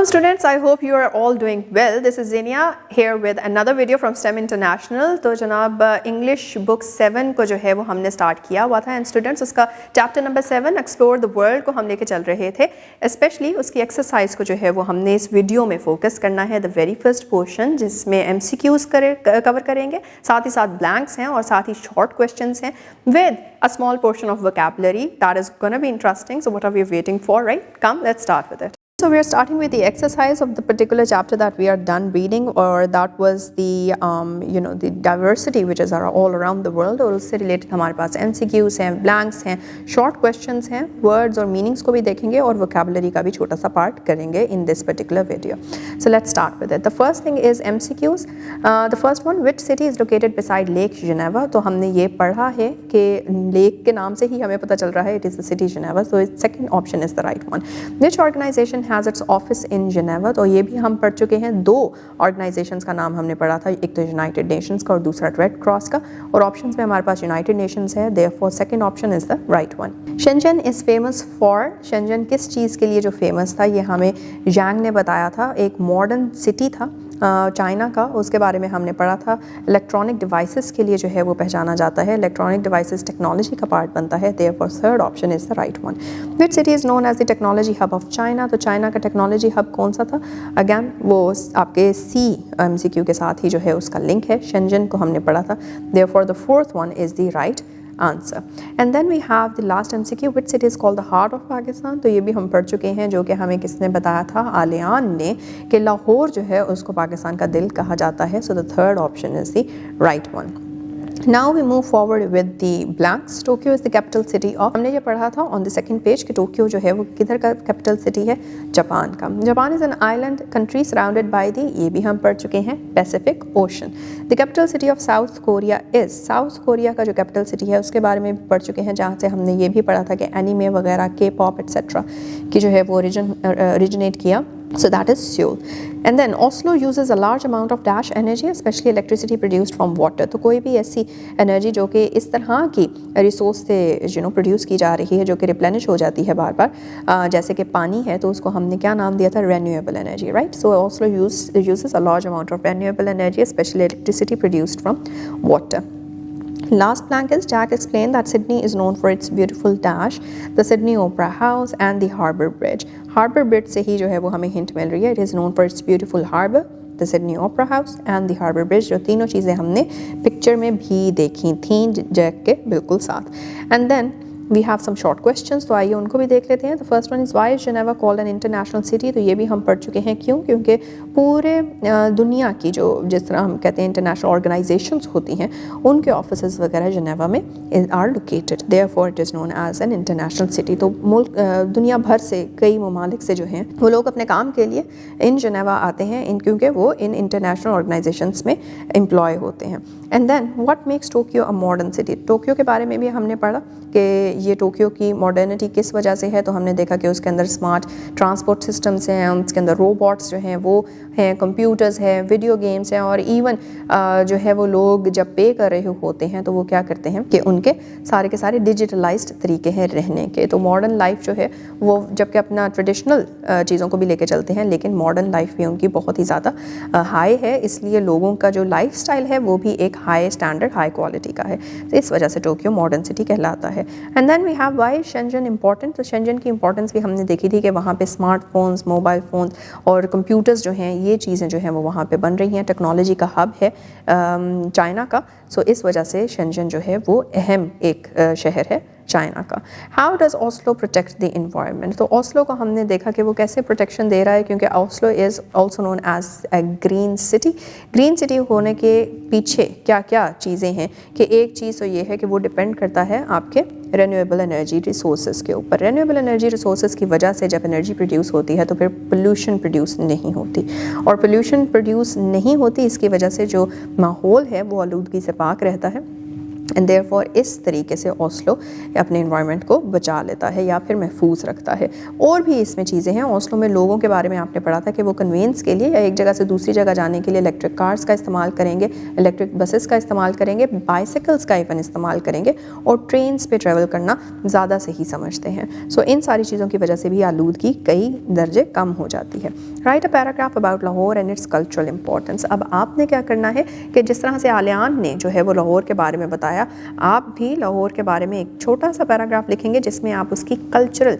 Welcome students, I hope you are all doing well. This is Zinia here with another video from STEM International. तो जनाब English book 7 को जो है वो हमने स्टार्ट किया हुआ था एंड स्टूडेंट्स उसका chapter number 7 explore the world को हम लेके चल रहे थे. स्पेशली उसकी एक्सरसाइज को जो है वो हमने इस वीडियो में फोकस करना है. द वेरी फर्स्ट पोर्शन जिसमें MCQs कवर करेंगे, साथ ही साथ ब्लैंक्स हैं और साथ ही शॉर्ट क्वेश्चंस हैं with a small portion of vocabulary that is going to be interesting. So what are we waiting for, right? Come, let's start with it. So we are starting with the exercise of the particular chapter that we are done reading, or that was the the diversity which is all around the world. और उससे related हमारे पास MCQs हैं, blanks हैं, short questions हैं, words और meanings को भी देखेंगे और vocabulary का भी छोटा सा part करेंगे in this particular video. So let's start with it. The first thing is MCQs. The first one, which city is located beside Lake Geneva? तो हमने ये पढ़ा है कि lake के नाम से ही हमें पता चल रहा है it is the city Geneva. So second option is the right one. Which organization has its office in Geneva? तो ये भी हम पढ़ चुके हैं. दो ऑर्गेनाइजेशंस का नाम हमने पढ़ा था, एक तो यूनाइटेड नेशंस का और दूसरा रेड क्रॉस का, और ऑप्शंस में हमारे पास यूनाइटेड नेशंस है. Therefore second option is the right one. Shenzhen is famous for. Shenzhen किस चीज़ के लिए जो फेमस था ये हमें यांग ने बताया था. एक मॉडर्न सिटी था चाइना का, उसके बारे में हमने पढ़ा था. इलेक्ट्रॉनिक डिवाइसेस के लिए जो है वो पहचाना जाता है. इलेक्ट्रॉनिक डिवाइसेस टेक्नोलॉजी का पार्ट बनता है. Therefore third option is the right one. Which city is known as the technology hub of China? तो चाइना का टेक्नोलॉजी हब कौन सा था? अगैन वो आपके MCQ के साथ ही जो है उसका लिंक है. शेंजन को हमने पढ़ा था. Therefore the fourth one is the right answer. And then we have the last MCQ, which city is called the heart of Pakistan? तो ये भी हम पढ़ चुके हैं, जो कि हमें किसने बताया था? आलियान ने, कि लाहौर जो है उसको पाकिस्तान का दिल कहा जाता है. So the third option is the right one. Now we move forward with the blanks. Tokyo is the capital city of. हमने ये पढ़ा था on the second page कि टोक्यो जो है वो किधर का कैपिटल सिटी है? जापान का. Japan is an island country surrounded by the, ये भी हम पढ़ चुके हैं, Pacific ocean. The capital city of south Korea is. South Korea का जो कैपिटल सिटी है उसके बारे में भी पढ़ चुके हैं, जहाँ से हमने ये भी पढ़ा था कि एनीमे वगैरह, K-pop एक्सेट्रा की जो है वो ओरिजिनेट किया. So that is Seoul. And then Oslo uses a large amount of dash energy, especially electricity produced from water. तो कोई भी ऐसी एनर्जी जो कि इस तरह की रिसोर्स से प्रोड्यूस की जा रही है, जो कि रिप्लेनिश हो जाती है बार बार, जैसे कि पानी है, तो उसको हमने क्या नाम दिया था? Renewable energy, right? So Oslo uses a large amount of renewable energy, especially electricity produced from water. Last blank is Jack explained that Sydney is known for its beautiful dash, the Sydney Opera House and the Harbour Bridge. Harbour Bridge से ही जो है वो हमें hint मिल रही है. It is known for its beautiful harbour, the Sydney Opera House and the Harbour Bridge. जो तीनों चीज़ें हमने पिक्चर में भी देखी थी जैक के बिल्कुल साथ. And then we have some short questions, तो आइए उनको भी देख लेते हैं. The first one is why is Geneva called an international city? तो ये भी हम पढ़ चुके हैं. क्यों? क्योंकि पूरे दुनिया की जो, जिस तरह हम कहते हैं इंटरनेशनल ऑर्गेनाइजेशंस होती हैं, उनके ऑफिसेज वगैरह जेनेवा में are located. Therefore it is known as an international city. तो मुल्क दुनिया भर से, कई ममालिक से जो हैं वो लोग अपने काम के लिए इन जेनेवा आते हैं, क्योंकि वो इन इंटरनेशनल ऑर्गेनाइजेशंस में एम्प्लॉय होते हैं. And then what makes Tokyo a modern city? Tokyo के बारे में भी हमने पढ़ा कि ये टोक्यो की मॉडर्निटी किस वजह से है. तो हमने देखा कि उसके अंदर स्मार्ट ट्रांसपोर्ट सिस्टम्स हैं, उसके अंदर रोबोट्स जो हैं वो हैं, कंप्यूटर्स हैं, वीडियो गेम्स हैं, और इवन जो है वो लोग जब पे कर रहे होते हैं तो वो क्या करते हैं कि उनके सारे के सारे डिजिटलाइज्ड तरीके हैं रहने के. तो मॉडर्न लाइफ जो है वो, जबकि अपना ट्रेडिशनल चीज़ों को भी लेके चलते हैं, लेकिन मॉडर्न लाइफ भी उनकी बहुत ही ज़्यादा हाई है. इसलिए लोगों का जो लाइफ स्टाइल है वो भी एक हाई स्टैंडर्ड, हाई क्वालिटी का है. तो इस वजह से टोक्यो मॉडर्न सिटी कहलाता है. And then we have why Shenzhen important. तो शेंजन की इंपॉर्टेंस भी हमने देखी थी कि वहाँ पे स्मार्टफोन्स, मोबाइल फ़ोन्स और कंप्यूटर्स जो हैं, ये चीज़ें जो हैं वो वहाँ पे बन रही हैं. टेक्नोलॉजी का हब है चाइना का. सो इस वजह से शेंजन जो है वो अहम एक शहर है चाइना का. How does Oslo protect the environment? तो ओस्लो को हमने देखा कि वो कैसे प्रोटेक्शन दे रहा है, क्योंकि Oslo is also known as a green city. Green city होने के पीछे क्या क्या चीज़ें हैं? कि एक चीज़ तो ये है कि वो डिपेंड करता है आपके रेन्यूएबल एनर्जी रिसोर्सेज के ऊपर. रेन्यूएबल एनर्जी रिसोर्सेज की वजह से जब एनर्जी प्रोड्यूस होती है तो फिर पोल्यूशन प्रोड्यूस नहीं होती, और पोल्यूशन प्रोड्यूस नहीं होती इसकी वजह से जो माहौल है वो आलूदगी से पाक रहता है. एंड देयरफॉर इस तरीके से ओस्लो अपने इन्वायरमेंट को बचा लेता है या फिर महफूज रखता है। और भी इसमें चीज़ें हैं। ओस्लो में लोगों के बारे में आपने पढ़ा था कि वो कन्वेंस के लिए या एक जगह से दूसरी जगह जाने के लिए इलेक्ट्रिक कार्स का इस्तेमाल करेंगे, इलेक्ट्रिक बसेस का इस्तेमाल करेंगे, बाइसिकल्स का इवन इस्तेमाल करेंगे और ट्रेन्स पे ट्रैवल करना ज़्यादा सही समझते हैं। सो इन सारी चीज़ों की वजह से भी आलूदगी कई दर्जे कम हो जाती है। Right a paragraph about Lahore and it's cultural importance. अब आपने क्या करना है कि जिस तरह से आलियान ने जो है वो लाहौर के बारे में बताया, आप भी लाहौर के बारे में एक छोटा सा पैराग्राफ लिखेंगे जिसमें आप उसकी कल्चरल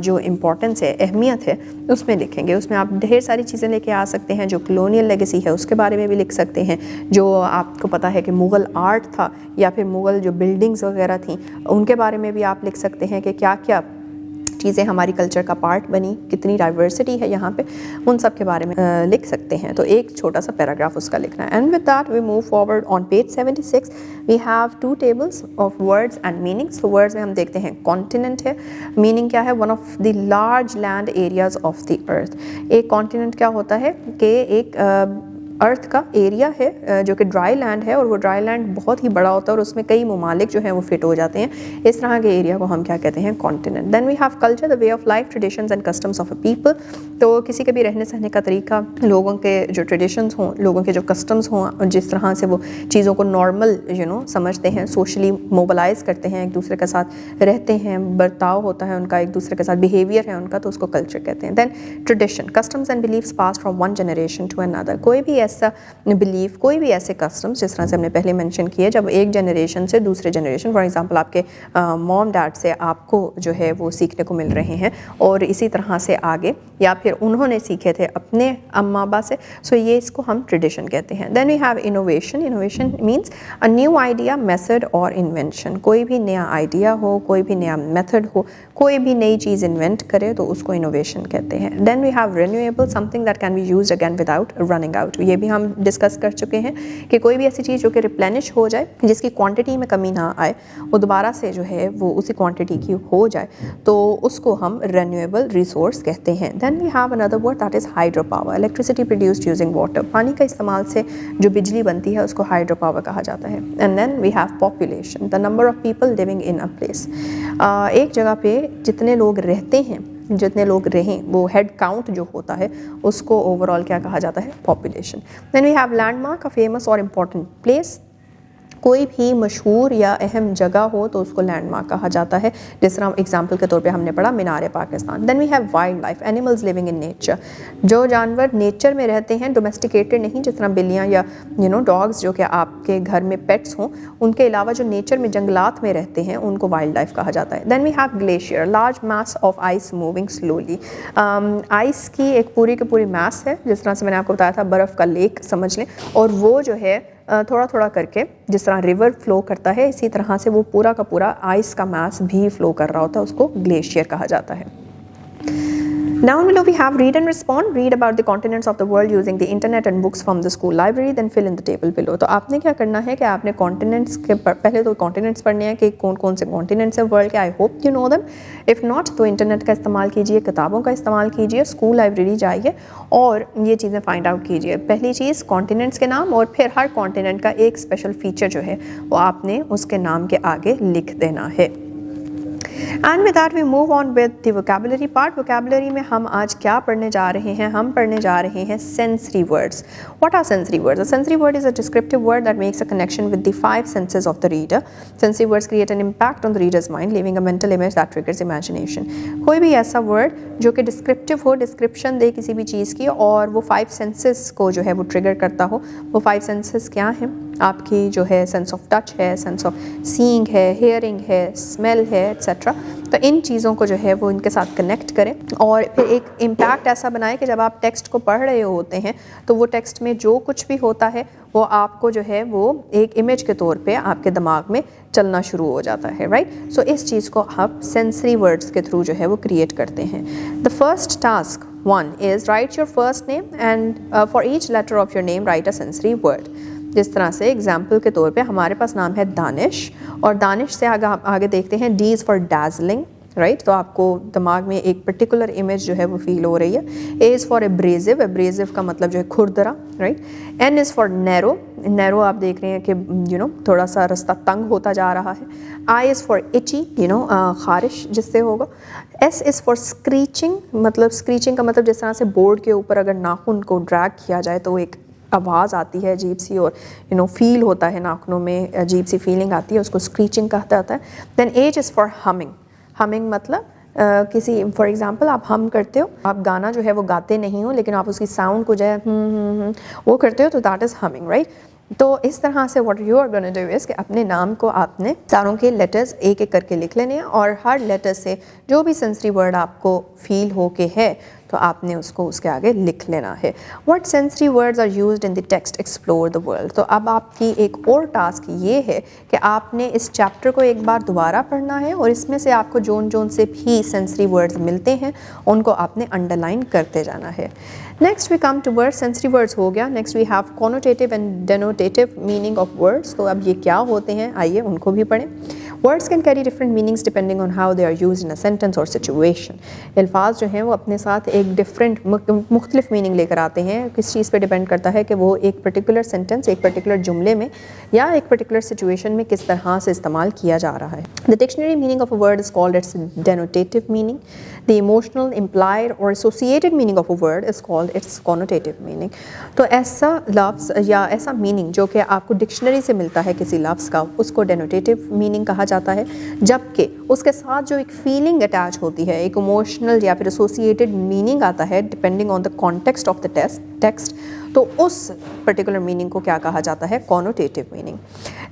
जो इम्पोर्टेंस है, अहमियत है, उसमें लिखेंगे। उसमें आप ढेर सारी चीज़ें लेके आ सकते हैं। जो कॉलोनियल लेगेसी है उसके बारे में भी लिख सकते हैं। जो आपको पता है कि मुग़ल आर्ट था या फिर मुग़ल जो बिल्डिंग्स वगैरह थी उनके बारे में भी आप लिख सकते हैं कि क्या क्या चीज़ें हमारी कल्चर का पार्ट बनी, कितनी डाइवर्सिटी है यहाँ पे, उन सब के बारे में लिख सकते हैं। तो एक छोटा सा पैराग्राफ उसका लिखना है। And with that we move forward on page 76 we have 2 tables of words and meanings. तो वर्ड्स में हम देखते हैं कॉन्टिनेंट है, मीनिंग क्या है, one of the large land areas of the earth. एक कॉन्टिनेंट क्या होता है कि एक अर्थ का एरिया है जो कि ड्राई लैंड है और वो ड्राई लैंड बहुत ही बड़ा होता है और उसमें कई ममालिक जो हैं वो फिट हो जाते हैं। इस तरह के एरिया को हम क्या कहते हैं, continent. Then we have culture, the way of life, traditions and customs of a people. तो किसी के भी रहने सहने का तरीका, लोगों के जो ट्रेडिशंस हों, लोगों के जो कस्टम्स हों, जिस तरह से वो चीज़ों को नॉर्मल समझते हैं, सोशली मोबलाइज करते हैं, एक दूसरे के साथ रहते हैं, बर्ताव होता है उनका, एक दूसरे के साथ बिहेवियर है उनका, तो उसको कल्चर कहते हैं। Then tradition, customs and beliefs pass from one generation to another. कोई भी ऐसा बिलीफ, कोई भी ऐसे कस्टम्स जिस तरह से हमने पहले मेंशन किए, जब एक जनरेशन से दूसरे जनरेशन, फॉर एग्जांपल आपके मॉम डैड से आपको जो है वो सीखने को मिल रहे हैं और इसी तरह से आगे, या फिर उन्होंने सीखे थे अपने अम्मा अब्बा से, सो ये इसको हम ट्रेडिशन कहते हैं। Then we have innovation. Innovation means a new idea, method or invention. कोई भी नया आइडिया हो, कोई भी नया मेथड हो, कोई भी नई चीज़ इन्वेंट करे तो उसको इनोवेशन कहते हैं। Then we have renewable, something that can be used again without running out. ये भी हम डिस्कस कर चुके हैं कि कोई भी ऐसी चीज़ जो कि रिप्लेनिश हो जाए, जिसकी क्वांटिटी में कमी ना आए, वो दोबारा से जो है वो उसी क्वांटिटी की हो जाए, तो उसको हम रिन्यूएबल रिसोर्स कहते हैं। Then we have another word that is hydro power, electricity produced using water. पानी का इस्तेमाल से जो बिजली बनती है उसको हाइड्रो पावर कहा जाता है। And then we have population, the number of people living in a place. एक जगह पे जितने लोग रहते हैं, जितने लोग रहें, वो हेड काउंट जो होता है उसको ओवरऑल क्या कहा जाता है, population. Then we have landmark, a famous or important place. कोई भी मशहूर या अहम जगह हो तो उसको लैंडमार्क कहा जाता है। जिस तरह एग्जाम्पल के तौर पे हमने पढ़ा Minar Pakistan. Then we have wildlife, animals living in nature. जो जानवर नेचर में रहते हैं, डोमेस्टिकेटेड नहीं, जिस तरह बिल्लियाँ या डॉग्स जो कि आपके घर में पेट्स हों, उनके अलावा जो नेचर में जंगलात में रहते हैं उनको वाइल्ड लाइफ कहा जाता है। Then we have glacier, large mass of ice moving slowly. Ice की एक पूरी की पूरी मास है, जिस तरह से मैंने आपको बताया था बर्फ़ का लेक समझ लें, और वो जो है थोड़ा थोड़ा करके जिस तरह रिवर फ्लो करता है, इसी तरह से वो पूरा का पूरा आइस का मास भी फ्लो कर रहा होता है, उसको ग्लेशियर कहा जाता है। Now below we have read and respond. Read about the continents of the world using the internet and books from the school library. Then fill in the table below. तो आपने क्या करना है कि आपने continents के पहले तो continents पढ़ने हैं कि कौन कौन से continents हैं वर्ल्ड के. I hope you know them. If not तो इंटरनेट का इस्तेमाल कीजिए, किताबों का इस्तेमाल कीजिए, स्कूल लाइब्रेरी जाइए और ये चीज़ें फाइंड आउट कीजिए. पहली चीज़ continents के नाम, और फिर हर continent का एक स्पेशल फीचर जो है वो आपने उसके नाम के आगे लिख देना है. And with that we move on with the vocabulary part. Vocabulary में हम आज क्या पढ़ने जा रहे हैं? हम पढ़ने जा रहे हैं sensory words. What are sensory words? A sensory word is a descriptive word that makes a connection with the 5 senses of the reader. Sensory words create an impact on the reader's mind, leaving a mental image that triggers imagination. कोई भी ऐसा word जो कि descriptive हो, description दे किसी भी चीज़ की, और वो 5 senses को जो है वो trigger करता हो. वो 5 senses क्या हैं? आपकी जो है सेंस ऑफ टच है, सेंस ऑफ सीइंग है, हेयरिंग है, स्मेल है, एट्सेट्रा. तो इन चीज़ों को जो है वो इनके साथ कनेक्ट करें और फिर एक इम्पैक्ट ऐसा बनाएं कि जब आप टेक्स्ट को पढ़ रहे होते हैं तो वो टेक्स्ट में जो कुछ भी होता है वो आपको जो है वो एक इमेज के तौर पे आपके दिमाग में चलना शुरू हो जाता है. राइट. सो इस चीज़ को आप सेंसरी वर्ड्स के थ्रू जो है वो क्रिएट करते हैं. The first task 1 is write your first name and for each letter of your name write a sensory word. जिस तरह से एग्जाम्पल के तौर पे हमारे पास नाम है दानिश, और दानिश से आगे देखते हैं डी इज़ फॉर डाजलिंग, राइट तो आपको दिमाग में एक पर्टिकुलर इमेज जो है वो फील हो रही है. A is for abrasive, abrasive का मतलब जो है खुरदरा, right. N is for narrow, narrow आप देख रहे हैं कि थोड़ा सा रास्ता तंग होता जा रहा है. आई इज़ फॉर इची, खारिश जिससे होगा. एस इज़ फॉर स्क्रीचिंग, मतलब स्क्रीचिंग का मतलब जिस तरह से बोर्ड के ऊपर अगर नाखून को ड्रैग किया जाए तो एक आवाज़ आती है अजीब सी, और फील होता है नाखूनों में, अजीब सी फीलिंग आती है, उसको स्क्रीचिंग कहता है. Then H is for humming, humming मतलब किसी फॉर एग्जांपल आप हम करते हो, आप गाना जो है वो गाते नहीं हो लेकिन आप उसकी साउंड को जो है वो करते हो, तो दैट इज़ हमिंग, राइट. तो इस तरह से what you are gonna do is कि अपने नाम को आपने सारों के लेटर्स एक एक करके लिख लेने हैं और हर लेटर से जो भी सेंसरी वर्ड आपको फील हो के है तो आपने उसको उसके आगे लिख लेना है. What sensory words are used in the text, explore the world. तो अब आपकी एक और टास्क ये है कि आपने इस चैप्टर को एक बार दोबारा पढ़ना है और इसमें से आपको जोन से भी सेंसरी वर्ड्स मिलते हैं उनको आपने अंडरलाइन करते जाना है. Next we come to words. Sensory words हो गया. Next we have connotative and denotative meaning of words. तो अब ये क्या होते हैं, आइए उनको भी पढ़ें. Words can carry different meanings depending on how they are used in a sentence or situation. अल्फाज जो हैं वो अपने साथ एक डिफरेंट मुख्तलिफ मीनिंग लेकर आते हैं. किस चीज़ पे डिपेंड करता है कि वो एक पर्टिकुलर सेंटेंस, एक पर्टिकुलर जुमले में या एक पर्टिकुलर सिचुएशन में किस तरह से इस्तेमाल किया जा रहा है. The dictionary meaning of a word is called its denotative meaning. The emotional, implied और associated meaning of a word is called its connotative meaning. तो ऐसा लफ्ज़ या ऐसा मीनिंग जो कि आपको डिक्शनरी से मिलता है किसी लफ्ज़ का, उसको डेनोटेटिव मीनिंग कहा जाता है. जबकि उसके साथ जो एक फीलिंग अटैच होती है, एक इमोशनल या फिर एसोसिएटेड मीनिंग आता है depending on the context of the text, तो उस पर्टिकुलर मीनिंग को क्या कहा जाता है, connotative meaning.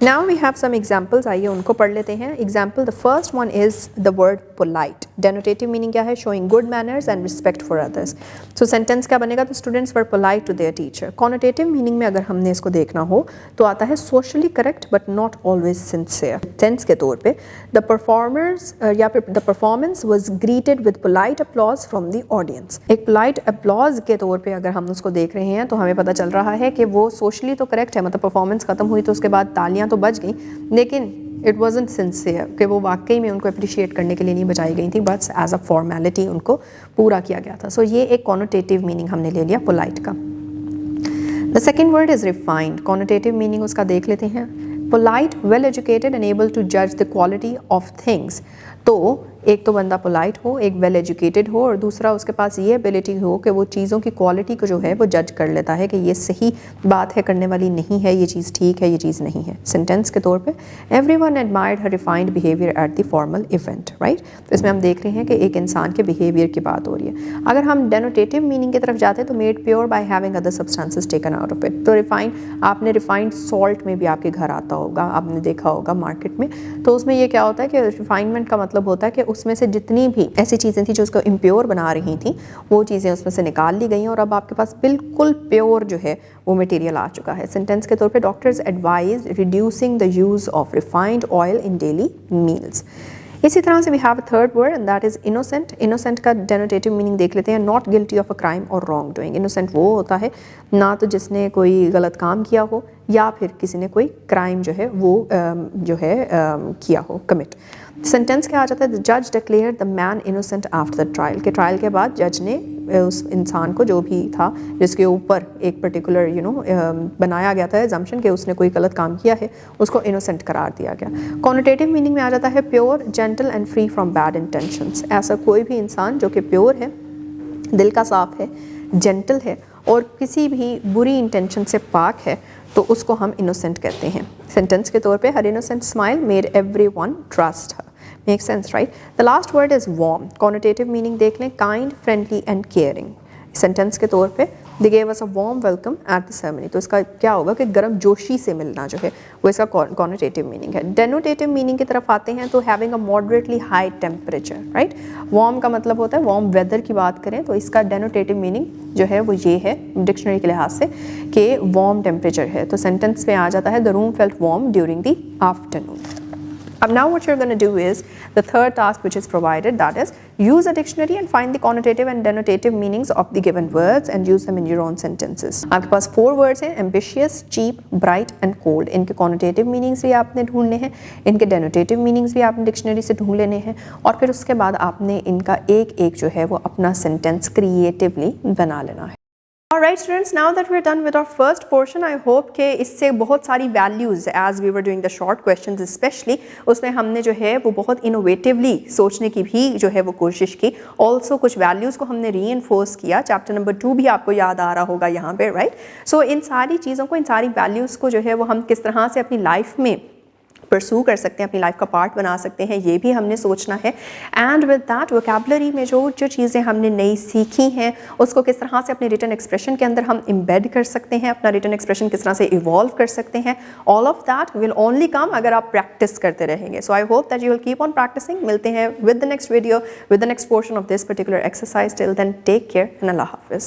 Now we have some examples, आइए उनको पढ़ लेते हैं. Example, the first one is the word polite. Denotative meaning क्या है, showing good manners and respect for others. So sentence क्या बनेगा, the students were polite to their teacher. Connotative meaning में अगर हमने इसको देखना हो तो आता है socially correct but not always sincere. Tense के तौर पे द परफॉर्मर्स या फिर the performance was greeted with polite applause from the audience. एक पोलाइट अपलॉज के तौर पे अगर हम उसको देख रहे हैं तो हमें पता चल रहा है कि वो सोशली तो करेक्ट है, मतलब परफॉर्मेंस खत्म हुई तो उसके बाद तालियां तो बज गई, लेकिन इट वॉजंट सिंसियर कि वो वाकई में उनको अप्रिशिएट करने के लिए नहीं बजाई गई थी, बस एज अ फॉर्मेलिटी उनको पूरा किया गया था. सो ये एक कॉनोटेटिव मीनिंग हमने ले लिया पोलाइट का. The second word is refined. Connotative meaning उसका देख लेते हैं. Polite, well educated and able to जज द क्वालिटी ऑफ थिंग्स. तो एक तो बंदा पोलाइट हो, एक वेल एजुकेटेड हो और दूसरा उसके पास ये एबिलिटी हो कि वो चीज़ों की क्वालिटी को जो है वो जज कर लेता है कि ये सही बात है, करने वाली नहीं है, ये चीज़ ठीक है, ये चीज़ नहीं है. सेंटेंस के तौर पे everyone admired her refined behaviour at the formal event, right. तो इसमें हम देख रहे हैं कि एक इंसान के बिहेवियर की बात हो रही है. अगर हम डेनोटेटिव मीनिंग की तरफ जाते हैं तो made pure by having other substances taken out of it. तो रिफाइंड, आपने रिफाइंड सॉल्ट में भी आपके घर आता होगा, आपने देखा होगा मार्केट में. तो उसमें ये क्या होता है कि रिफाइनमेंट का मतलब होता है कि उसमें से जितनी भी ऐसी चीज़ें थी जो उसको इम्प्योर बना रही थी वो चीज़ें उसमें से निकाल ली गई और अब आपके पास बिल्कुल प्योर जो है वो मटेरियल आ चुका है. सेंटेंस के तौर पे doctors advise reducing the use of refined oil in daily meals. इसी तरह से we have a third word and that is innocent. Innocent का डेनोटेटिव मीनिंग देख लेते हैं. Not guilty of a crime or wrongdoing. Innocent वो होता है ना तो जिसने कोई गलत काम किया हो या फिर किसी ने कोई क्राइम जो है वो किया हो, कमिट. सेंटेंस क्या आ जाता है, द जज declared the man innocent after the trial. के ट्रायल के बाद जज ने उस इंसान को जो भी था जिसके ऊपर एक पर्टिकुलर बनाया गया था एजम्पशन कि उसने कोई गलत काम किया है, उसको इनोसेंट करार दिया गया. कॉनोटेटिव मीनिंग में आ जाता है pure, gentle and free from bad intentions. ऐसा कोई भी इंसान जो कि प्योर है, दिल का साफ है, जेंटल है और किसी भी बुरी इंटेंशन से पाक है तो उसको हम इनोसेंट कहते हैं. सेंटेंस के तौर पे her innocent smile made everyone trust her. Make sense, right. The last word is warm. Connotative meaning देख लें, kind, friendly and caring. Sentence के तौर पे they gave us a warm welcome at the ceremony. तो इसका क्या होगा कि गर्म जोशी से मिलना जो है वो इसका कॉनोटेटिव मीनिंग है. डेनोटेटिव मीनिंग की तरफ आते हैं तो having a moderately high temperature, right. Warm का मतलब होता है वार्म वेदर की बात करें तो इसका डेनोटेटिव मीनिंग जो है वो ये है डिक्शनरी के लिहाज से कि वार्म टेम्परेचर है. तो सेंटेंस में आ जाता है the room felt warm during the afternoon. Now what you're going to do is the third task which is provided, that is use a dictionary and find the connotative and denotative meanings of the given words and use them in your own sentences. आपके पास 4 words हैं, ambitious, cheap, bright and cold. इनके connotative meanings भी आपने ढूंढने हैं, इनके डेनोटेटिव meanings भी आपने डिक्शनरी से ढूंढ लेने हैं, और फिर उसके बाद आपने इनका एक एक जो है वो अपना सेंटेंस क्रिएटिवली बना लेना है। Alright students, now that we're done with our first portion, I hope कि इससे बहुत सारी values as we were doing the short questions especially, उसमें हमने जो है वो बहुत innovatively सोचने की भी जो है वो कोशिश की। Also कुछ values को हमने reinforce किया। चैप्टर नंबर 2 भी आपको याद आ रहा होगा यहाँ पे, राइट? सो इन सारी चीज़ों को, इन सारी values को जो है वो हम किस तरह से अपनी लाइफ में परसू कर सकते हैं, अपनी लाइफ का पार्ट बना सकते हैं, ये भी हमने सोचना है। एंड विद दैट वोकैबुलरी में जो चीज़ें हमने नई सीखी हैं उसको किस तरह से अपने रिटन एक्सप्रेशन के अंदर हम एम्बेड कर सकते हैं, अपना रिटन एक्सप्रेशन किस तरह से इवॉल्व कर सकते हैं, all of that will only come अगर आप प्रैक्टिस करते रहेंगे। So I hope that you will keep on practising. मिलते हैं with the next video, with the next portion of this particular exercise. Till then take care and अल्लाह हाफिज़।